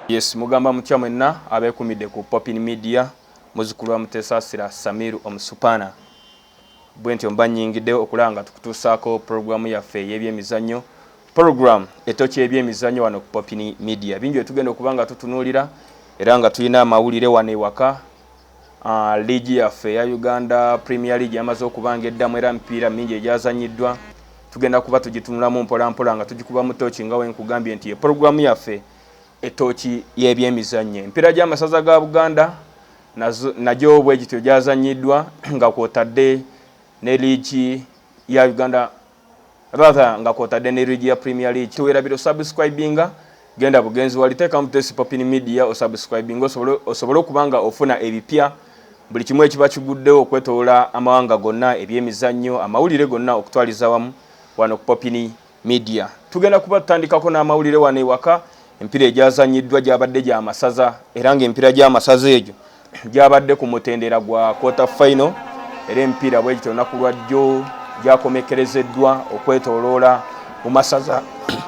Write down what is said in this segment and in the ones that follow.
Yes, mugamba mutya mwenna abekumidde ku Popine Media muzukulu wa Mutesasira Samiru Omusupana. Bwentyo mbanyingidde okulanga tukutusaako programu yaffe y'ebyemizannyo. Program etoki ebyemizannyo wano ku Popine Media. Bingi tugenda okubanga tutunuulira era nga tulina amawulire wano ewaka. Ligi yaffe ya Uganda Premier League yamaze okubanga eddamu era mipiira mingi egyazannyiddwa. Tugenda kuba tugitunulamu mpola mpola nga tugikuba mu toki nga wenkugambye nti programu yaffe etoki y'ebyemizannyo. Empiira gy'amasaza ga Buganda nagyo bwegityo gyazannyiddwa nga kwotadde ne ligi ya Uganda nga kwotadde ne ligi ya Premier League. Tuwerabira subscribinga genda bugenzi waliteka mutesi Popine Media osubscribinga osobole okubanga ofuna ebipya buli kimu ekiba kiguddewo okwetolola amawanga gonna ebyemizannyo amawulire gonna okutwaliza wamu wano ku Popine Media. Tugenda kuba tutandikako n'amawulire wano ewaka. Empiira egyazannyiddwa gyabadde gya masaza era ng'empiira gy'amasaza egyo gyabadde ku mutendera gwa quarter final era empiira bwegityo olunaku lwajjo gyakomekerezeddwa okwetoloola mu masaza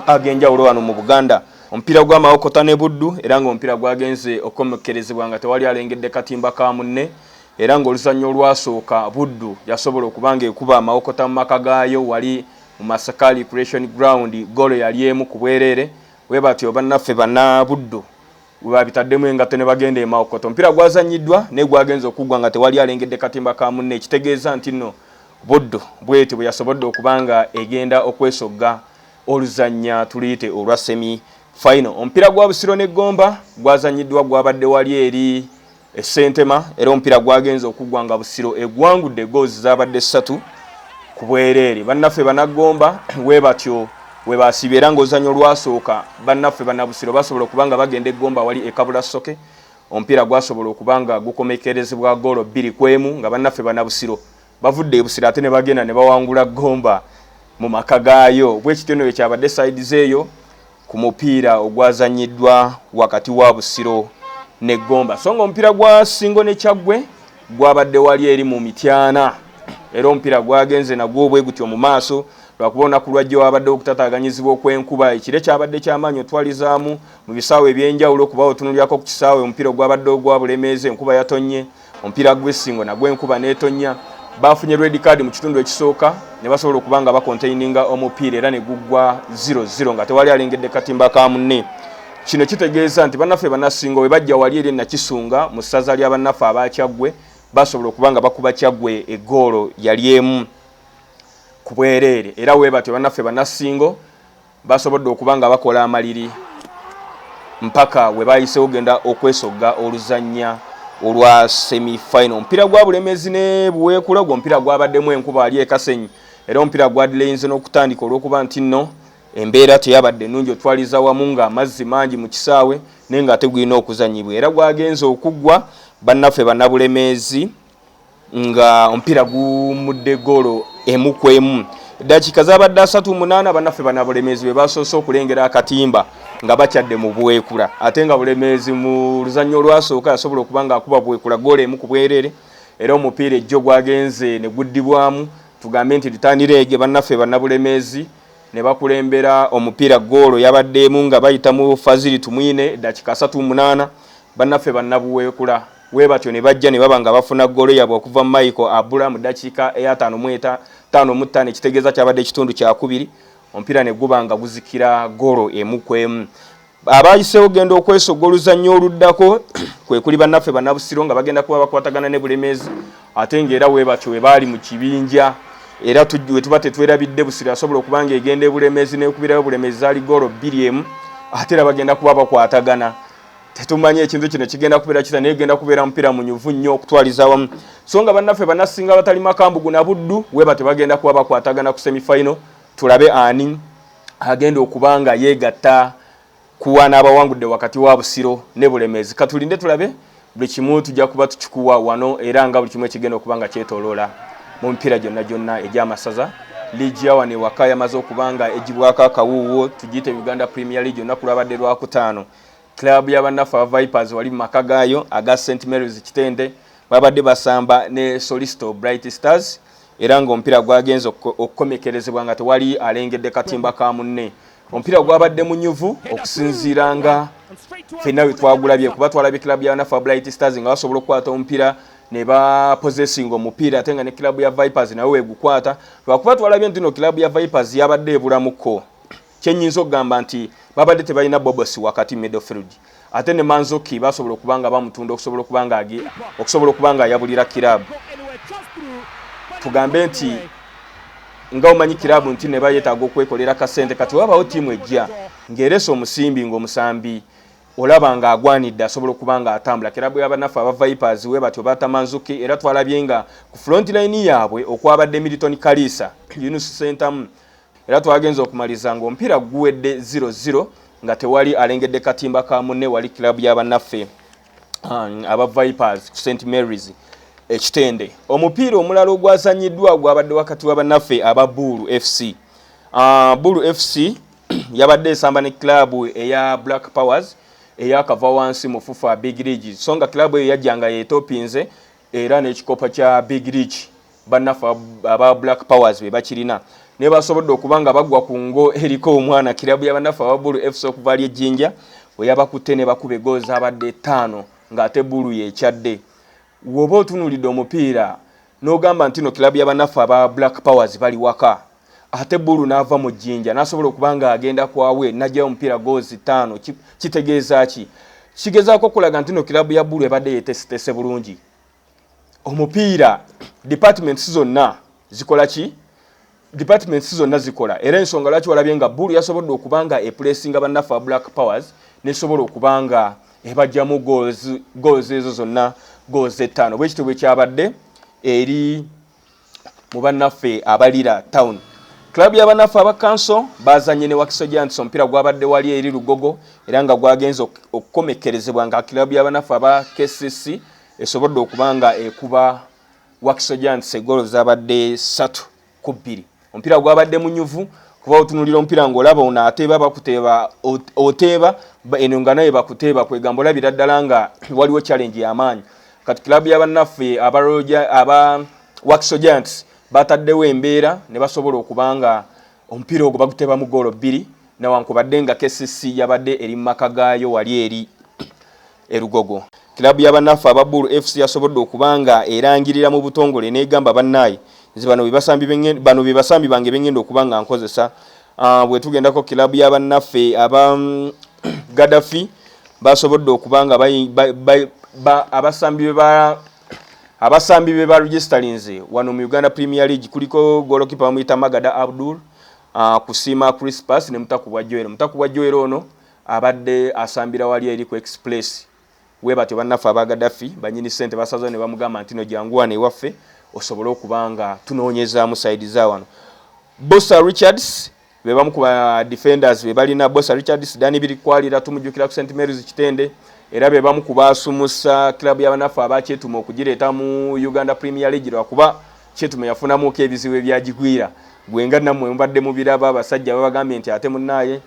ag'enjawulo wano mu Buganda. Omupiira gw'amawokota ne Buddu era ng'omupiira gwagenze okukomekerezebwa nga tewali alengedde katimba ka munne era ng'oluzannyo olwasooka Buddu yasobola okubanga ekuba amawokota mu maka gaayo wali mu Masakali Recreation Ground golo yali emu ku bwereere. Webatyo bannaffe banna Buddu babitaddemu engato ne bagenda emawokota. Omupiira gwazannyiddwa ne gwagenze okuggwa nga tewali alengedde katimba ka munne ekitegeeza nti nno Buddu bwetyo bwe yasobodde okubanga egenda okwesogga oluzannya tuliyite olwa semi final. Omupiira gwa Busiro ne Gomba gwazannyiddwa gwabadde wali eri Sentema era omupiira gwagenze okuggwa nga Busiro egwangudde goozi zabadde 3 ku bwereere. Bannaffe banagomba webatyo webasibe era ng'oluzannyo lwasooka bannaffe bannabusiro basobola okubanga bagenda eggomba wali ekabula soke. Omupiira gwasobola okubanga gukomekerezebwa goolo 2-1 nga bannaffe bannabusiro bavudde ebusiro ate ne bagenda ne bawangula Gomba mu maka gaayo. Bwekityo nno kyabadde sides eyo ku mupiira ogwazannyiddwa wakati wa Busiro ne Gomba. So ng'omupiira gwa Singo ne Kyaggwe gwabadde wali eri mu Mityana era omupiira gwagenze nagwo bwe gutyo mu maaso lwakuba olunaku lwajjo wabadde okutataganyizibwa okw'enkuba. Ekire kyabadde ky'amaanyi otwalizaamu mu bisaawe eby'enjawulo okuba otunulyako ku kisaawe omupiira gwabadde ogwa Bulemeezi enkuba yatonnye. Omupiira gw'Essingo nagwo enkuba n'etonnya. Bafunye red card mu kitundu ekisooka ne basobola okubanga bakontaininga omupiira era ne guggwa 0-0 nga tewali alengedde katimba ka munne. Kino kitegeeza nti bannaffe bannasingo we bajja wali eri Nakisunga mu ssaza lya bannaffe aba Kyaggwe basobola okubanga bakuba Kyaggwe eggoolo yali emu ku bwereere era webatyo bannaffe bannasingo basobodde okubanga bakola amaliri mpaka we bayisewo ogenda okwesogga oluzannya olwa semi final. Omupiira gwa Bulemeezi ne Buweekula gwo omupiira gwabaddemu enkuba ali ekasenyi era omupiira gwadileyinze n'okutandika olw'okuba nti nno embeera teyabadde ennungi otwaliza wamu nga amazzi mangi mu kisaawe naye nga ate gulina okuzannyibwa era gwagenze okuggwa bannaffe bannabulemeezi nga omupiira gumudde goolo 1-1. Eddakiika zabadde 38 bannaffe bannabulemeezi be basoose okulengera akatimba nga bakyadde mu Buweekula ate nga Bulemeezi mu luzannyo olwasooka yasobola okubanga akuba Buweekula goolo 1 ku bwereere era omupiira ejjo gwagenze ne guddibwamu tugambe nti Lutanireege bannaffe bannabulemeezi ne bakulembera omupiira goolo yabadde emu nga bayita mu Fazili Tumwine eddakiika 38 bannaffe bannabuweekula webatyo ne bajja ne baba nga bafuna goolo yabwe okuva mu Michael Abula mu ddakiika eya 5 ekitegeeza kyabadde ekitundu kyakubiri omupiira ne guba nga guzikira goolo 1-1. Abayiseewo genda okwesogga oluzannyo oluddako kwe kuli bannaffe bannabusiro nga bagenda kuba bakwatagana ne Bulemeezi ate ng'era webatyo we baali mu kibinja era we tuba tetwerabidde Busiro asobola okubanga egenda e Bulemeezi n'ekubirayo Bulemeezi zaali goolo 2-1 ate era bagenda kuba bakwatagana. Tetumanyi ekintu kino kigenda kubeera kita naye genda kubeera mupiira munyuvu nnyo okutwaliza wamu. So nga bannaffe bannasinga batali Makambugu na Buddu weba tebagenda kuba bakwatagana ku semi final. Tulabe ani agenda okubanga yeegatta kuwa n'abawangudde wakati wa Busiro ne Bulemeezi. Katulinde tulabe buli kimu tujja kuba tukikuwa wano era nga buli kimu ekigenda okubanga kyetoloola mu mipiira gyonna egy'amasaza. Ligi yawane waka yamaze okubanga ejibwako akawuuwo tugiyite Uganda Premier League olunaku lwabadde lwakutaano. Club y'abannaffe Vipers wali mu maka gaayo aga St Mary's Kitende babadde basamba ne Solisto Bright Stars era ng'omupiira gwagenze okukomekerezebwa nga tewali alengedde katimba ka munne. Omupiira gwabadde munyuvu okusinziiranga fenna twagulabye kuba twalabye club ya Nafa Bright Stars nga basobola okukwata omupiira ne ba possessing omupiira ate nga ne club ya Vipers nawe wegukwata lwakuba twalabye nti no club ya Vipers yabadde ebulamuko kyenyinza okugamba nti babadde tebalina Bobosi wakati midfield ate ne Manzoki basobola okubanga bamutunda okusobola okubanga ayabulira club tugambe nti nga omanyi club nti ne bayetaaga okwekolera kasente kati wabawo tiimu ejja ng'eresa omusimbi ng'omusambi olaba nga agwanidde asobola okubanga atambula club y'abanafu aba Vipers we batyo batamanzuki era twalabye nga ku front line yaabwe okwabadde Milton Kalisa Yunus Center era twagenza okumaliza nga omupiira guwedde 0-0 nga tewali alengedde katimba ka munne wali club y'abanafe aba Vipers ku St Mary's ekitende omupiira omulala ogwazanyiddwa gwabadde wakati w'abanafe aba Bulu FC Bulu FC yabadde esamba ne club eya Black Powers eyakava wansi mu FUFA Big League songa club eyo yajjanga yetopinze era n'ekikopa kya Big League banafa aba Black Powers be bakirina ne basobodde okubanga bagwa ku ngo eriko omwana club y'abanafa aba Bulu FC okuvaali ejjinja we yabakutte ne bakube goals abadde 5 ng'ate Bulu yekyadde woba otunulidde omupiira n'ogamba nti no club y'abanafa aba Black Powers bali waka ate Bulu n'ava mu jjinja n'asobola okubanga agenda kwawe najja omupiira goals 5 kitegeeza ki kigezaako kulaga nti no club ya Bulu ebadde yetesitese bulungi omupiira departments zonna zikola ki departments zonna zikola era ensonga lwaki walabye nga Bulu yasobodde okubanga epulesinga bannafa Black Powers nesobola okubanga ebajjamu goals ezo zonna goals 5 bwekityo bwe kyabadde eri mu bannaffe abalira town club y'abanafu aba Council bazanye ne Wakiso Giants omupiira gwabadde wali eri Lugogo era nga gwagenza okukomekerezebwa nga club y'abanafu aba KCC esobodde okubanga ekuba Wakiso Giants goal zabadde 3-2 omupiira gwabadde munyuvu kuba otunulira omupiira ng'olaba ono ateeba bakuteeba oteeba eno nga naye bakuteeba kwegamba olabira ddala nga waliwo challenge y'amaanyi kati club y'abannaffe aba Wakiso Giants bataddewo embeera ne basobola okubanga omupiira ogwo baguteeba mu goolo 2 newankubadde nga KCC yabadde eri mu maka gaayo wali eri erugogo club y'abannaffe aba Bulu FC yasobodde okubanga erangirira mu butongole n'egamba bannaye bano bebasambi bange bengenda okubanga nkozesa bwe tugendako club y'abannaffe aba Gaddafi basobodde okubanga abasambi be ba registeringze wano mu Uganda Premier League kuliko goalkeeper bamuyita Magada Abdul kusima Crispus ne Mutakubwa Joero ono abadde asambira wali eri ku Express we batyo bannafa aba Gaddafi banyini sente basazo ne bamugamba nti no janguwa ne waffe osobola okubanga tunoonyezaamu side za wano Bossa Richards be bamu ku defenders be balina Bossa Richards Dani biri kwalira tumujukira ku St Mary's kitende era be bamu kubasumusa club y'abanafu abakyetuma okugireeta mu Uganda Premier League lwakuba kyetuma yafunamu ebizibu ebyagigwira gwenga nammwe mbadde mu biraba abasajja babagambye nti ate munnaye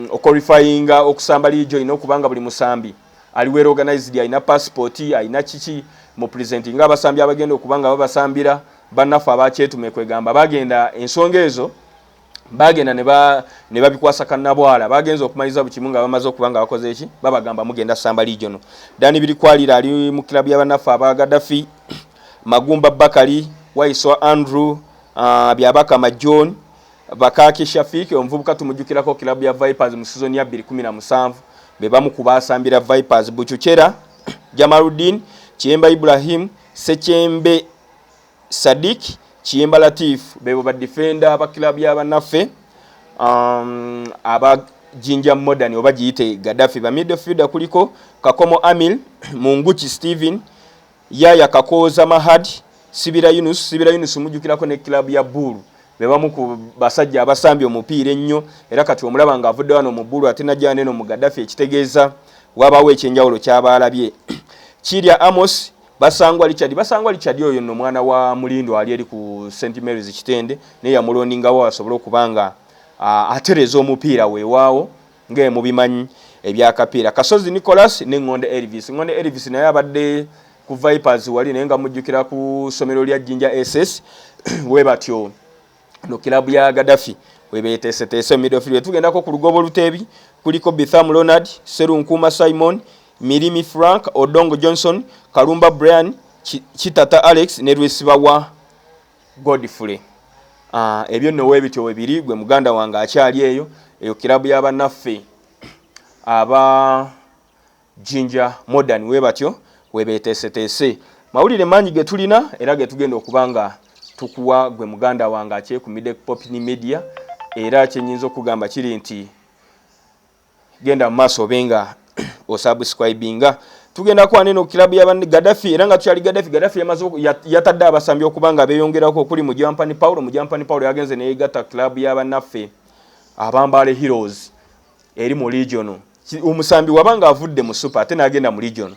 oqualifyinga okusamba lijo ino okubanga buli musambi ali well organized ayina passport ayina kiki mu presenting abasambi abagenda okubanga babasambira bannafu abakyetuma kwegamba bagenda ensonga ezo bagenda ne babikwasa kannabwala bagenza okumaliza bukimu nga bamaze okubanga bakoze eki babagamba mugenda samba region Dani biri kwalira ali mu club y'abanafu aba Gaddafi Magumba Bakari Waiswa Andrew byabaka Majon Bakaki Shafik omuvubuka tumujukirako club ya Vipers mu season ya 2017 be bamu kubasambira Vipers Buchuchera Jamaluddin Chiyemba Ibrahim Sechembe Sadik Chiyemba Latif bebo ba defender aba club y'abanafe aba Jinja Modern oba giyite Gaddafi ba midfielder kuliko Kakomo Amil Munguchi Steven Yaya Kakoza Mahad Sibira Yunus mujukirako ne club ya Bulu bebamu ku basajja abasambi omupiira ennyo era kati omulaba nga avudde wano mu Bulu ate najja neno mu Gaddafi ekitegeeza wabawo ekyenjawulo ky'abaalabye Kirya Amos Basangwa Richard oyo nno mwana wa Mulindo ali eri ku St Mary's kitende ne ya mulondinga wa asobola okubanga atereza omupiira weewaawo ng'e mubimanyi ebyakapiira Kasozi Nicholas ne Ngonde Elvis naye abadde ku Vipers wali naye nga mujjukira ku somero lya Jinja SS we batyo no club ya Gaddafi webeteeseteese midfield. Tugendako ku lugobo luteebi kuliko Bitham Ronald, Serunkuma Simon, Mirimi Frank, Odongo Johnson, Kalumba Brian, Kitata Alex ne Lwesibawa Godfrey. Ebyo nno weebityo webiri gwe muganda wange akyali eyo kilabu y'abannaffe aba Jinja Modern webatyo webeteeseteese. Mawulire manyi ge tulina era ge tugenda okubanga tukuwa gwe muganda wange akyekumidde ku Popine Media, era kyenyinza okugamba kiri nti genda mu maaso obenga osubscribinga. Tugenda kwa neno kilabu y'abanni Gaddafi era nga tukyali Gaddafi yamaze yatadde abasambi okubanga beeyongerako okuli Mujampani Paulo yagenze ne yegatta kilabu y'abannaffe Abambale Heroes eri mu region. Omusambi wabanga avudde mu super ate n'agenda mu region.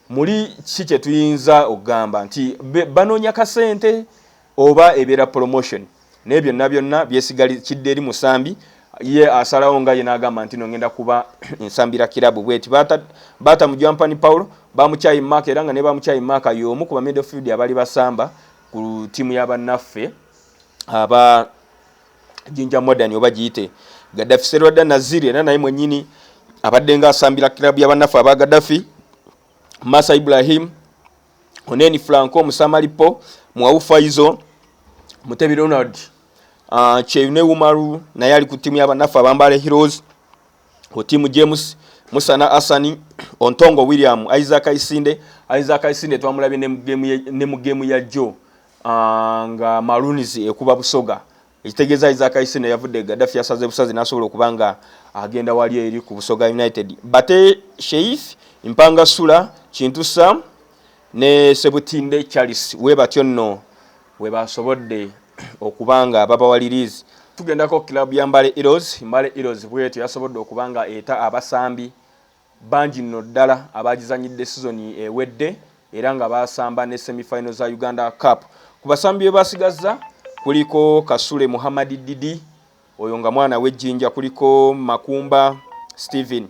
Muli kiki tuyinza okugamba nti banoonya kasente oba ebeera promotion n'ebyo byonna byesigali kidde eri musambi ye asalawo nga ye n'agamba nti ngenda kuba ensambira kilabu bweti bata Mujampani Paulo bamuchayi mark era nga ne bamuchayi mark y'omu ku ba midfield abali basamba ku timu y'abannaffe aba Jinja Modern oba giyite Gaddafi Serwada Naziri era naye mwennyini abadde nga asambira kilabu y'abannaffe aba Gaddafi. Masa Ibrahim, Oneni Franco, Musamalipo, Mwaufa Mutebi Ronald, Cheune Umaru, naye ku timu y'abannaffe Abambale Heroes, Otimu James, Musana Asani, Ontongo William, Isaac Isinde twamulabye ne mu game ya Joe nga Maroons ekuba Busoga. Ekitegeeza Isaac Isinde yavudde Gaddafi yasaze busazi n'asobola okubanga agenda wali eri ku Busoga United. Bate Sheif Mpanga Sula Kintu Sam ne Sebutinde Charles webatyo nno webasobodde okubanga babawalirizi. Tugendako kilabu ya Mbale Heroes bwetyo yasobodde okubanga eta abasambi bangi nno ddala abagizanyidde season ewedde era nga basamba ne semi-final za Uganda Cup. Ku basambi be basigaza kuliko Kasule Muhammad Didi oyo nga mwana w'Ejjinja, kuliko Makumba Steven.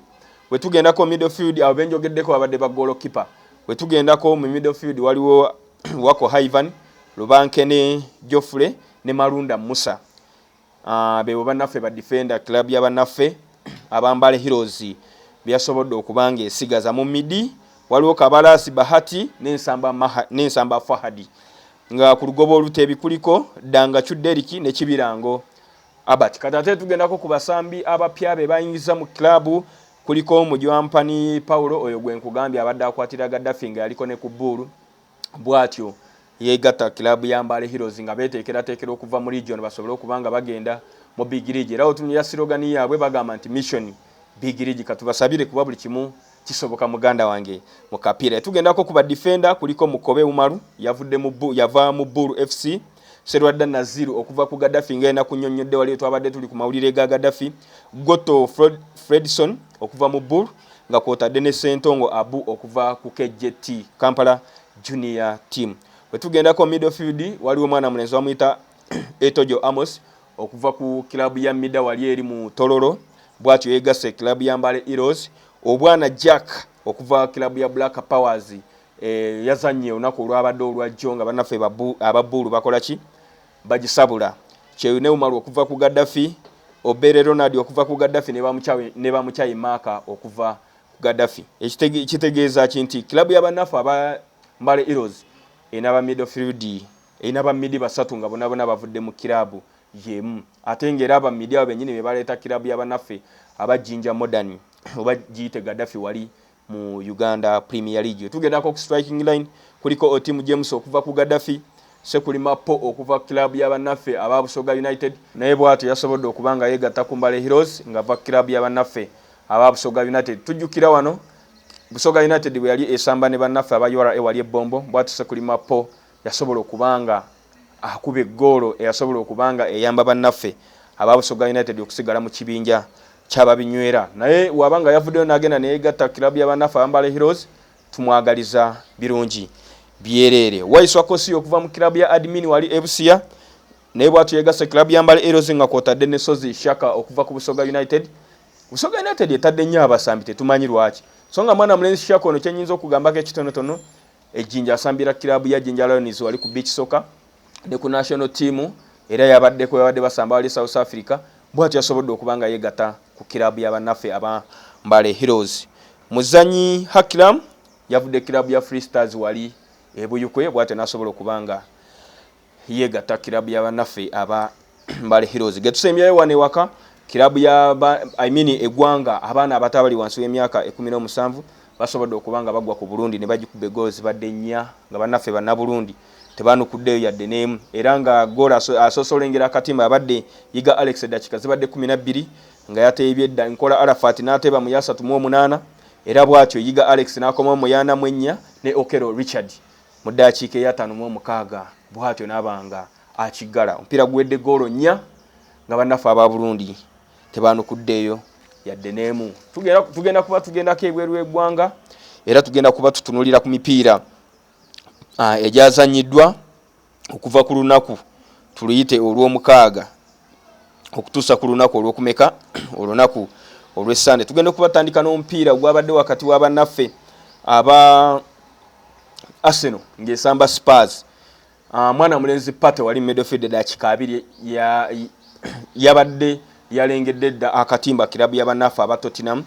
Wetugendako midfield abenjogeddeko abadde ba goalkeeper. Wetugendako mu midfield waliwo Wako Haivan, Lubankene Jofre ne Marunda Musa. Bebo bannaffe ba defender club y'abannaffe Abambale Heroes byasobodde okubanga esigaza mu midi waliwo Kabalasi Bahati n'ensamba Fahadi. Nga ku lugobo oluteebi kuliko Danga Chuderiki ne Kibirango Abat. Katate tugendako ku basambi abapya be bayingiza mu club kuliko Mujampani Paulo oyo gwe nkugambye abadde akwatira Gaddafi nga yaliko ne ku Bulu bwatyo yegatta club ya Mbale Heroes nga beteekera okuva mu region basobole okubanga bagenda mu Big League. Era otumya sirogani yaabwe bagamba nti mission Big League katubasabire kuba buli kimu kisoboka muganda wange mu kapira. Tugendako ku ba defender kuliko Mukobe Umaru yava mu Bulu FC, Serwada Naziru okuva ku Gaddafi ngenda kunyonyodde wali twabadde tuli ku mawulire ga Gaddafi, Goto Fredson okuva mu Bulu nga kwotadde ne Sentongo Abu okuva ku KJT Kampala Junior Team. Wetugendako midfield waliwo mwana mulenzi wamuyita Etojo Amos okuva ku kilabu ya Mida wali eri mu Tololo bwatyo yegase kilabu ya Mbale Heroes. Obwana Jack okuva kilabu ya Black Powers yazanye onako olwabadde olwajjo nga bannaffe ababulu bakola ki bagisabula. Cheune Umaru okuva ku Gaddafi, Obere Ronald okuva ku Gaddafi ne bamuchayi Maka okuva ku Gaddafi. Ekitegeeza kinti kilabu y'abannaffe aba Mbale Heroes enaba midfield enaba midi basatu nga bonabona bavudde mu kilabu yemu ate ngera aba midi abo benyini be baleeta kilabu y'abannaffe aba Jinja Modern oba giyite Gaddafi wali mu Uganda Premier League. Tugendako ku striking line kuliko Otimu James okuva ku Gaddafi, Sekuli Mapo okuva kilabu y'abannaffe aba Busoga United naye bwatyo yasobodde okubanga yegatta ku Mbale Heroes nga va kilabu y'abannaffe aba Busoga United. Tujjukira wano Busoga United bwe yali esamba ne bannaffe aba URA wali ebbombo bwatyo Sekuli Mapo yasobola okubanga akube goalo eyasobola okubanga eyamba bannaffe aba Busoga United okusigala mu kibinja ky'ababinywera. Naye wabanga yavuddeyo n'agenda ne yegatta kilabu y'abannaffe Mbale Heroes tumwagaliza birungi byerere. Waiswa Kosi okuva mu kilabu ya admin wali Ebusia naye bwatyo yegase kilabu ya Mbale Heroes nga kwotadde ne Sozi Shaka okuva ku Busoga United. Busoga United etadde nnyo abasambi tetumanyi lwaki. So nga mwana mulenzi Shaka ono kyenyinza okugambako ekitonotono Ejjinja asambira kilabu ya Jinja Lions wali ku beach soccer ne ku national team era yabadde basamba wali South Africa bwatyo yasobodde okubanga yegatta ku kilabu y'abannaffe aba Mbale Heroes. Muzanyi Hakilam yavudde kilabu ya Free Stars wali ebuyukwe bwatyo nasobola okubanga yegatta kilabu y'abannaffe aba Mbale Heroes. Getusembyayo wane waka kilabu ya Ggwanga abaana abatabali wansi w'emyaka 17 basobodde okubanga bagwa ku Burundi ne bagikubba goals badde 4 nga bannaffe banna Burundi tebanukuddeyo yadde n'emu era nga goal asosolengera akatimba abadde yiga Alex dakika zibadde 12 nga yateebye edda nkola Arafat n'ateeba mu 38 era bwatyo yiga Alex n'akoma mu 44 ne Okero Richard mu ddakiika ya 56 bwatyo n'abanga akigala omupiira guwedde goal 4 nga bannaffe aba Burundi tebanukuddeyo yadde n'emu. Tugendako ebweru w'eggwanga era tugenda kuba tutunulira ku mipiira egyazanyiddwa okuva ku lunaku tuluyite olw'omukaaga okutuusa ku lunaku olw'okumeka olunaku olw'Essande. Tugenda kubatandika n'omupiira gwabadde wakati w'abannaffe aba Arsenal ng'esamba Spurs. Mwana mulenzi Pate wali midfield dakika 2 yabadde yalengedde dda akatimba kilabu y'abannaffe aba Tottenham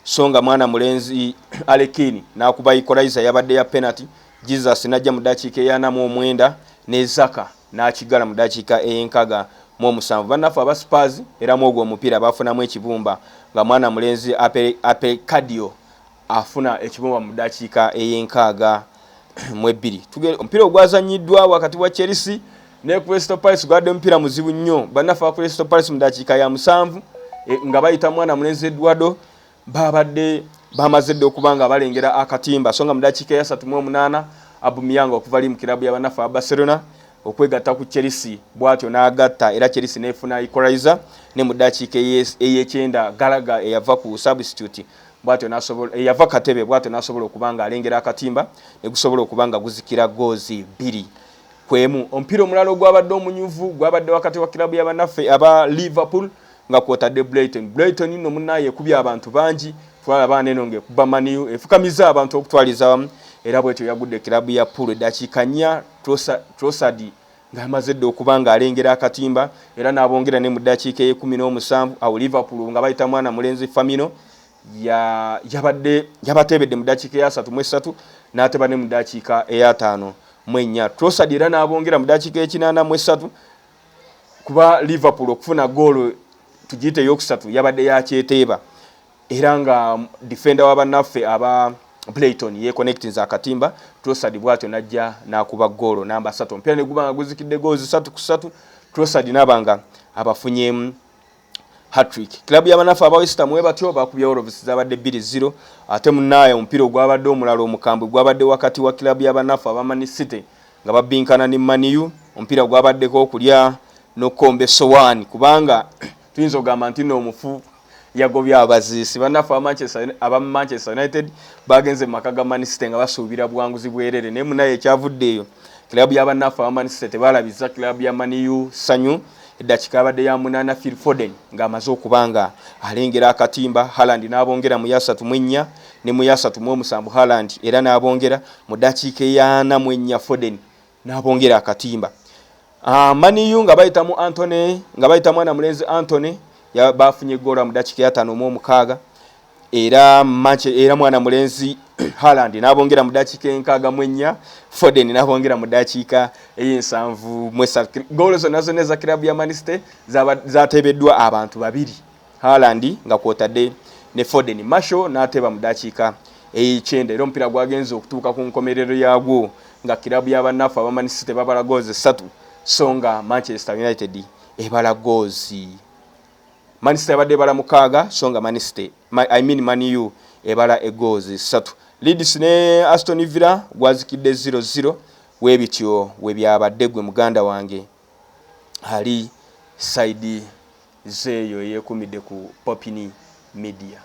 songa mwana mulenzi Alekini n'akuba equalizer yabadde ya penalty. Jesus najja mu dakiika ya 49 ne Zaka n'akigala mu dakiika ey'enkaga mu 7. Bannaffe aba Spurs era mu ogwo omupiira bafunamu ekibumba nga mwana mulenzi Apekadio afuna ekibumba mu dakiika ey'enkaga mu 2. Omupiira ogwazanyiddwa wakati wa Chelsea ne Crystal Palace gwadde omupiira muzibu nnyo. Bannaffe aba Crystal Palace mu dakiika ya 7 nga bayita mwana mulenzi Eduardo babadde bamazedde okubanga balengera akatimba songa mu dakiika ya 38 Abumiyanga okuva mu kilabu y'abannaffe aba Barcelona okwegatta ku Chelsea bwatyo n'agatta era Chelsea nefuna equalizer ne mu dakiika ey'ekyenda Galaga eyava ku substitute bwatyo nasobola eyava katebe bwatyo nasobola okubanga alengera akatimba ne gusobola okubanga guzikira goals 2 kwemu. Omupiira omulala ogwabadde omunyuvu gwabadde wakati wa kilabu y'abannaffe aba Liverpool nga kwotadde Brighton nno munnaye ekubya abantu bangi twalaba neno ng'ekuba Maniu efukamiza abantu okutwaliza wamu era bwetyo yagudde kilabu ya Pool dakiika 4 Trossard nga amazedde okubanga alengera akatimba era n'abongera ne mu dakiika ye17 awo Liverpool nga bayita mwana mulenzi Famino yabateebedde mu dakiika ya 3 n'ateba ne mu dakiika eya 5 Trossard era n'abongera mu dakiika ye83 kuba Liverpool okufuna goal tugite yokusatu yabadde yakyeteeba era nga defender w'abannaffe aba Brighton ye connectinza akatimba Trossard bwatyo najja nakuba goal namba 3 omupiira ne gubanga guzikidde goals 3-3 Trossard nabanga abafunyemu hat-trick. Kilabu y'abannaffe aba West Ham batyo bakubya Wolves zabadde 2-0 ate munnaye omupiira gwabadde omulala omukambwe gwabadde wakati wa kilabu y'abannaffe aba Man City nga babinkana ne Maniu omupiira gwabaddeko okulya n'okkombe sowani kubanga tuyinza okugamba nti n'omufu yagobya abaziisi. Bannaffe aba Manchester United bagenze mu maka ga Man City nga basuubira buwanguzi bwerere naye munaye ekyavuddeeyo kilabu y'abannaffe aba Man City tebalabiza kilabu ya Maniu sanyu eddakiika abadde ya 8 Phil Foden ng'amaze okubanga alengera akatimba. Haaland n'abongera mu 34 ne mu 37 Haaland era n'abongera mu ddakiika ya 4 Foden n'abongera akatimba. Maniu nga bayitamu Anthony nga bayita mwana mulenzi Anthony bafunye goal mu dakiika ya 5 era mwana mulenzi Haaland n'abongera mu dakiika ya 4 Foden n'abongera mu dakiika ey'ensanvu goal zonna za kilabu ya Man City zateebeddwa abantu babiri Haaland nga kwotadde ne Foden. Marshall n'ateeba mu dakiika ey'ekyenda era omupiira gwagenze okutuuka ku nkomerero yaagwo nga kilabu y'abannaffe aba Man City babala goals 3 songa Manchester United ebala goals. Man City abadde ebala 6 songa Maniu ebala goals 3. Leeds ne Aston Villa gwazikidde 0-0 webityo webyabadde gwe muganda wange ali side zeeyo yekumidde ku Popine Media.